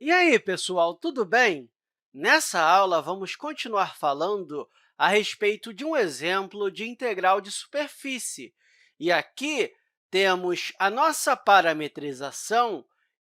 E aí, pessoal, tudo bem? Nessa aula, vamos continuar falando a respeito de um exemplo de integral de superfície. E aqui temos a nossa parametrização,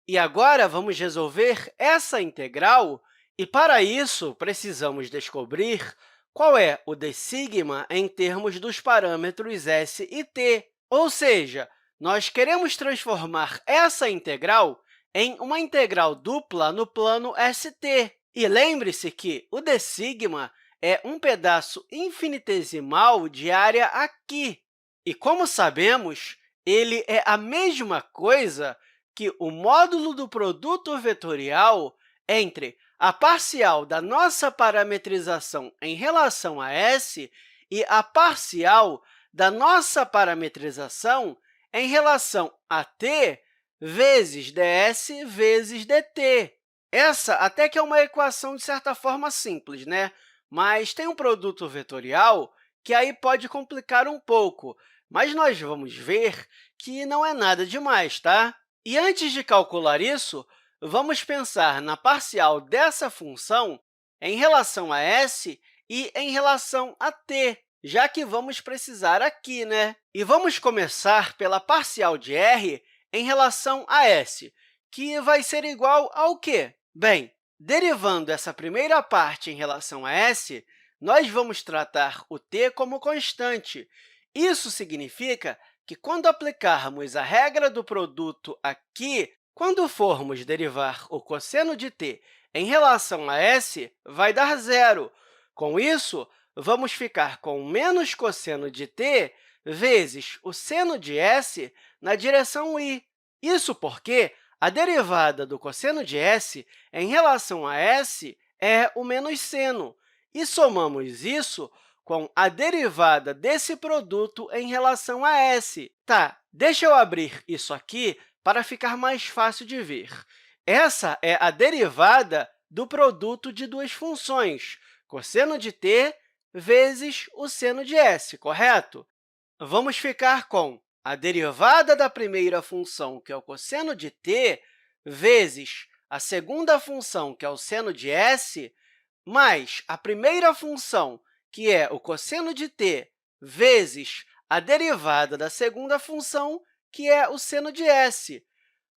e agora vamos resolver essa integral. E, para isso, precisamos descobrir qual é o d sigma em termos dos parâmetros s e t. Ou seja, nós queremos transformar essa integral em uma integral dupla no plano ST. E lembre-se que o d sigma é um pedaço infinitesimal de área aqui. E, como sabemos, ele é a mesma coisa que o módulo do produto vetorial entre a parcial da nossa parametrização em relação a S e a parcial da nossa parametrização em relação a t vezes ds vezes dt. Essa até que é uma equação, de certa forma, simples, né? Mas tem um produto vetorial que aí pode complicar um pouco, mas nós vamos ver que não é nada demais, tá? E antes de calcular isso, vamos pensar na parcial dessa função em relação a s e em relação a t, já que vamos precisar aqui, né? E vamos começar pela parcial de r em relação a s, que vai ser igual ao quê? Bem, derivando essa primeira parte em relação a s, nós vamos tratar o t como constante. Isso significa que, quando aplicarmos a regra do produto aqui, quando formos derivar o cosseno de t em relação a s, vai dar zero. Com isso, vamos ficar com menos cosseno de t vezes o seno de s na direção i. Isso porque a derivada do cosseno de s em relação a s é o menos seno, e somamos isso com a derivada desse produto em relação a s. Tá, deixa eu abrir isso aqui para ficar mais fácil de ver. Essa é a derivada do produto de duas funções, cosseno de t vezes o seno de s, correto? Vamos ficar com a derivada da primeira função, que é o cosseno de t, vezes a segunda função, que é o seno de s, mais a primeira função, que é o cosseno de t, vezes a derivada da segunda função, que é o seno de s.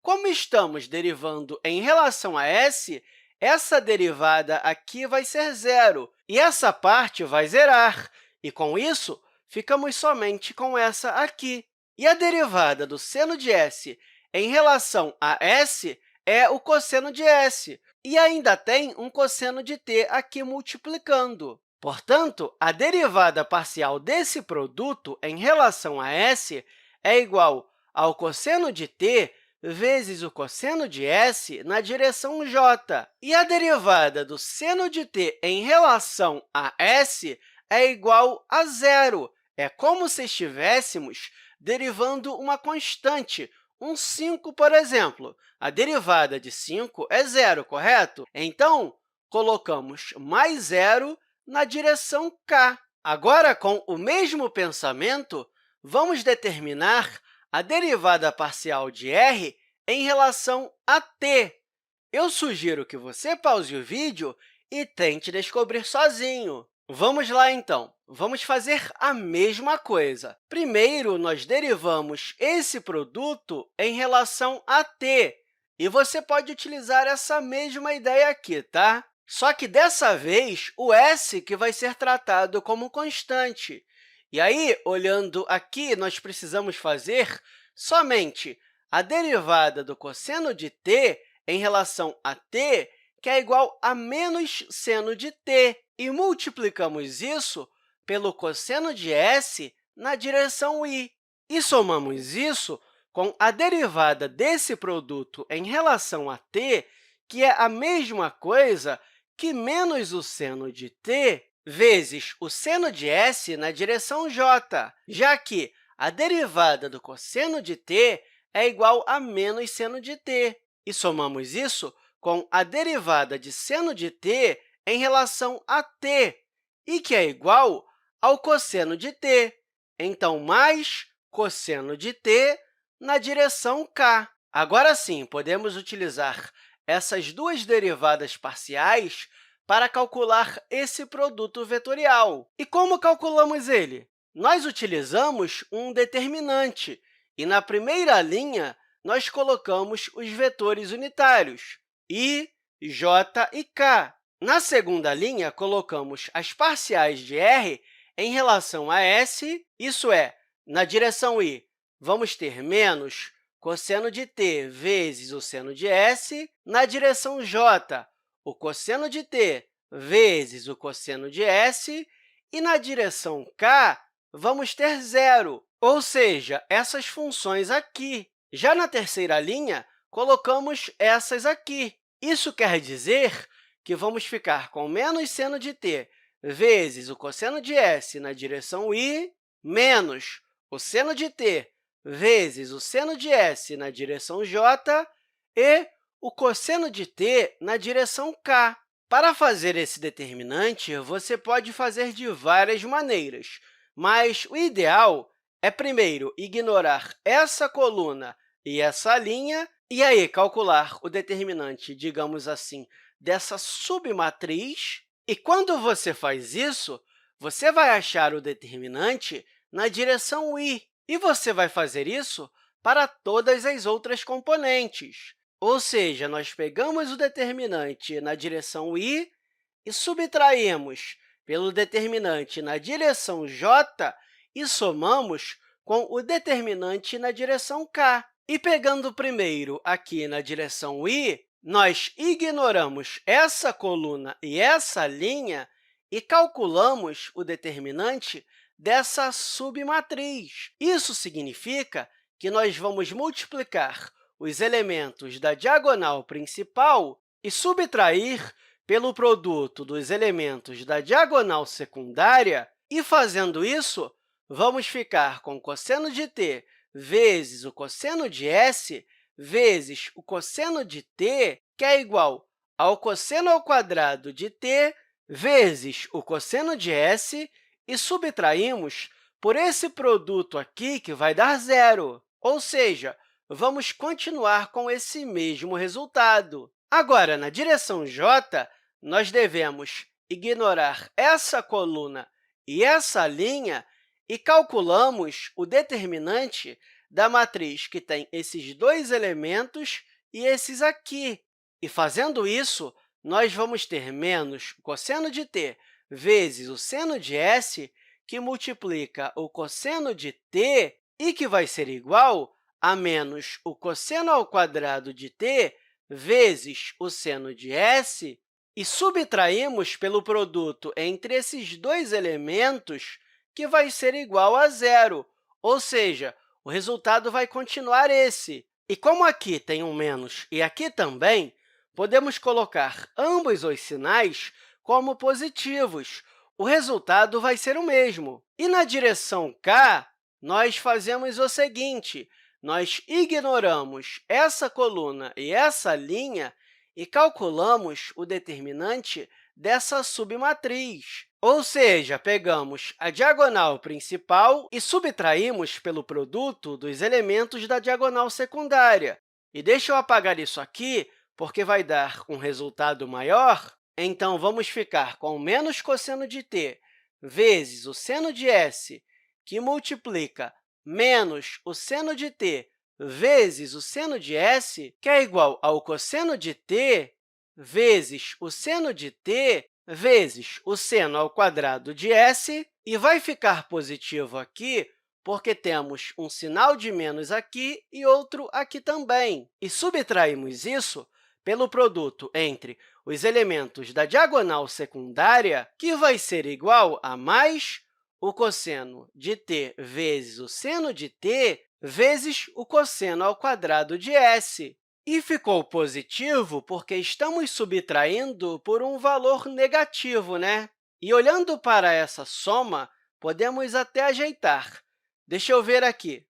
Como estamos derivando em relação a s, essa derivada aqui vai ser zero, e essa parte vai zerar. E, com isso, ficamos somente com essa aqui. E a derivada do seno de s em relação a s é o cosseno de s, e ainda tem um cosseno de t aqui multiplicando. Portanto, a derivada parcial desse produto em relação a s é igual ao cosseno de t vezes o cosseno de s na direção j. E a derivada do seno de t em relação a s é igual a zero. É como se estivéssemos derivando uma constante, um 5, por exemplo. A derivada de 5 é zero, correto? Então, colocamos mais zero na direção k. Agora, com o mesmo pensamento, vamos determinar a derivada parcial de r em relação a t. Eu sugiro que você pause o vídeo e tente descobrir sozinho. Vamos lá, então. Vamos fazer a mesma coisa. Primeiro, nós derivamos esse produto em relação a t. E você pode utilizar essa mesma ideia aqui, tá? Só que, dessa vez, o s que vai ser tratado como constante. E aí, olhando aqui, nós precisamos fazer somente a derivada do cosseno de t em relação a t, que é igual a menos seno de t, e multiplicamos isso pelo cosseno de s na direção i. E somamos isso com a derivada desse produto em relação a t, que é a mesma coisa que menos o seno de t vezes o seno de s na direção j, já que a derivada do cosseno de t é igual a menos seno de t. E somamos isso com a derivada de seno de t em relação a t, e que é igual ao cosseno de t. Então, mais cosseno de t na direção k. Agora sim, podemos utilizar essas duas derivadas parciais para calcular esse produto vetorial. E como calculamos ele? Nós utilizamos um determinante, e na primeira linha, nós colocamos os vetores unitários, i, j e k. Na segunda linha, colocamos as parciais de r em relação a s, isso é, na direção i, vamos ter menos cosseno de t vezes o seno de s, na direção j, o cosseno de t vezes o cosseno de s, e na direção k, vamos ter zero, ou seja, essas funções aqui. Já na terceira linha, colocamos essas aqui. Isso quer dizer que vamos ficar com menos seno de t vezes o cosseno de s na direção i, menos o seno de t vezes o seno de s na direção j e o cosseno de t na direção k. Para fazer esse determinante, você pode fazer de várias maneiras, mas o ideal é, primeiro, ignorar essa coluna e essa linha, e aí calcular o determinante, digamos assim, dessa submatriz. E quando você faz isso, você vai achar o determinante na direção i, e você vai fazer isso para todas as outras componentes. Ou seja, nós pegamos o determinante na direção i e subtraímos pelo determinante na direção j e somamos com o determinante na direção k. E pegando primeiro aqui na direção i, nós ignoramos essa coluna e essa linha e calculamos o determinante dessa submatriz. Isso significa que nós vamos multiplicar os elementos da diagonal principal e subtrair pelo produto dos elementos da diagonal secundária, e, fazendo isso, vamos ficar com cosseno de t vezes o cosseno de s vezes o cosseno de t, que é igual ao cosseno ao quadrado de t vezes o cosseno de s, e subtraímos por esse produto aqui, que vai dar zero. Ou seja, vamos continuar com esse mesmo resultado. Agora, na direção j, nós devemos ignorar essa coluna e essa linha e calculamos o determinante da matriz que tem esses dois elementos e esses aqui. E, fazendo isso, nós vamos ter menos o cosseno de t vezes o seno de s, que multiplica o cosseno de t e que vai ser igual a menos o cosseno ao quadrado de t vezes o seno de s, e subtraímos pelo produto entre esses dois elementos, que vai ser igual a zero, ou seja, o resultado vai continuar esse. E como aqui tem um menos e aqui também, podemos colocar ambos os sinais como positivos. O resultado vai ser o mesmo. E na direção k, nós fazemos o seguinte: nós ignoramos essa coluna e essa linha e calculamos o determinante dessa submatriz. Ou seja, pegamos a diagonal principal e subtraímos pelo produto dos elementos da diagonal secundária. E deixa eu apagar isso aqui, porque vai dar um resultado maior. Então, vamos ficar com menos cosseno de t vezes o seno de s, que multiplica menos o seno de t vezes o seno de s, que é igual ao cosseno de t vezes o seno de t vezes o seno ao quadrado de s, e vai ficar positivo aqui porque temos um sinal de menos aqui e outro aqui também. E subtraímos isso pelo produto entre os elementos da diagonal secundária, que vai ser igual a mais o cosseno de t vezes o seno de t vezes o cosseno ao quadrado de s. E ficou positivo porque estamos subtraindo por um valor negativo, né? E, olhando para essa soma, podemos até ajeitar. Deixa eu ver aqui.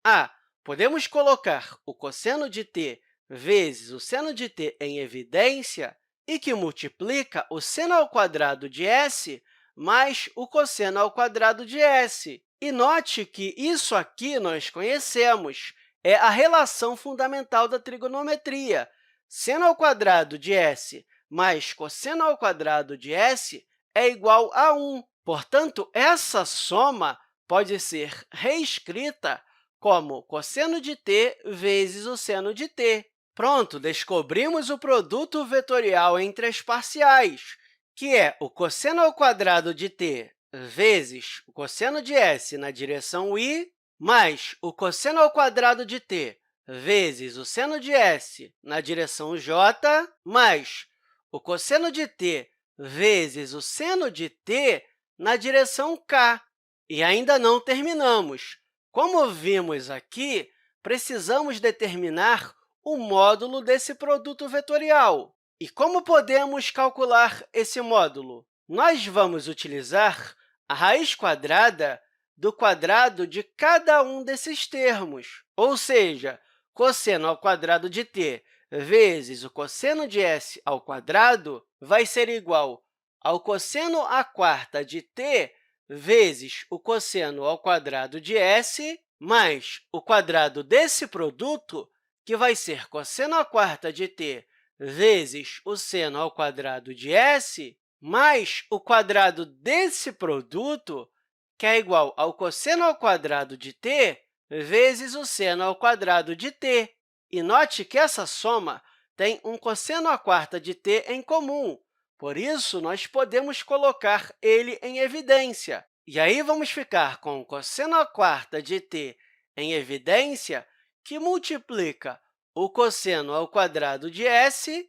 Podemos colocar o cosseno de t vezes o seno de t em evidência e que multiplica o seno ao quadrado de s mais o cosseno ao quadrado de s. E note que isso aqui nós conhecemos, é a relação fundamental da trigonometria. seno ao quadrado de s mais cosseno ao quadrado de s é igual a 1. Portanto, essa soma pode ser reescrita como cosseno de t vezes o seno de t. Pronto, descobrimos o produto vetorial entre as parciais, que é o cosseno ao quadrado de t vezes o cosseno de s na direção y, mais o cosseno ao quadrado de t vezes o seno de s na direção j, mais o cosseno de t vezes o seno de t na direção k. E ainda não terminamos. Como vimos aqui, precisamos determinar o módulo desse produto vetorial. E como podemos calcular esse módulo? Nós vamos utilizar a raiz quadrada do quadrado de cada um desses termos, ou seja, cosseno ao quadrado de t vezes o cosseno de s ao quadrado vai ser igual ao cosseno à quarta de t vezes o cosseno ao quadrado de s, mais o quadrado desse produto, que vai ser cosseno à quarta de t vezes o seno ao quadrado de s, mais o quadrado desse produto, que é igual ao cosseno ao quadrado de t vezes o seno ao quadrado de t. E note que essa soma tem um cosseno à quarta de t em comum, por isso, nós podemos colocar ele em evidência. E aí, vamos ficar com o cosseno à quarta de t em evidência, que multiplica o cosseno ao quadrado de s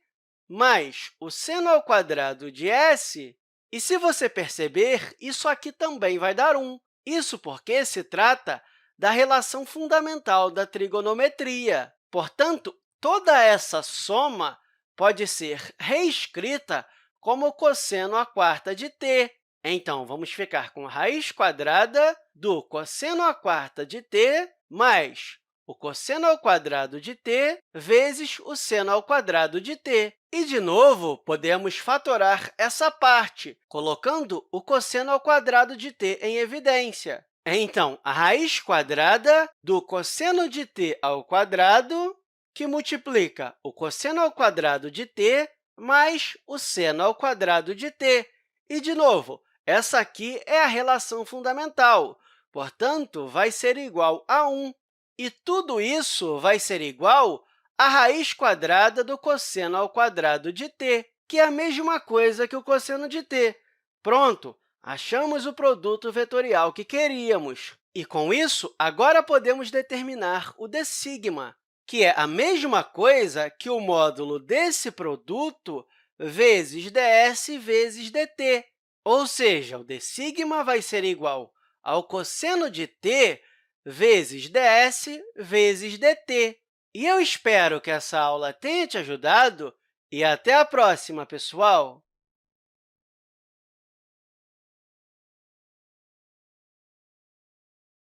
mais o seno ao quadrado de s. E, se você perceber, isso aqui também vai dar 1. Isso porque se trata da relação fundamental da trigonometria. Portanto, toda essa soma pode ser reescrita como cosseno à quarta de t. Então, vamos ficar com a raiz quadrada do cosseno à quarta de t mais o cosseno ao quadrado de t vezes o seno ao quadrado de t. E, de novo, podemos fatorar essa parte, colocando o cosseno ao quadrado de t em evidência. Então, a raiz quadrada do cosseno de t ao quadrado, que multiplica o cosseno ao quadrado de t mais o seno ao quadrado de t. E, de novo, essa aqui é a relação fundamental, portanto, vai ser igual a 1. E tudo isso vai ser igual à raiz quadrada do cosseno ao quadrado de t, que é a mesma coisa que o cosseno de t. Pronto, achamos o produto vetorial que queríamos. E, com isso, agora podemos determinar o d sigma, que é a mesma coisa que o módulo desse produto vezes ds vezes dt. Ou seja, o d sigma vai ser igual ao cosseno de t vezes ds vezes dt. E eu espero que essa aula tenha te ajudado e até a próxima, pessoal!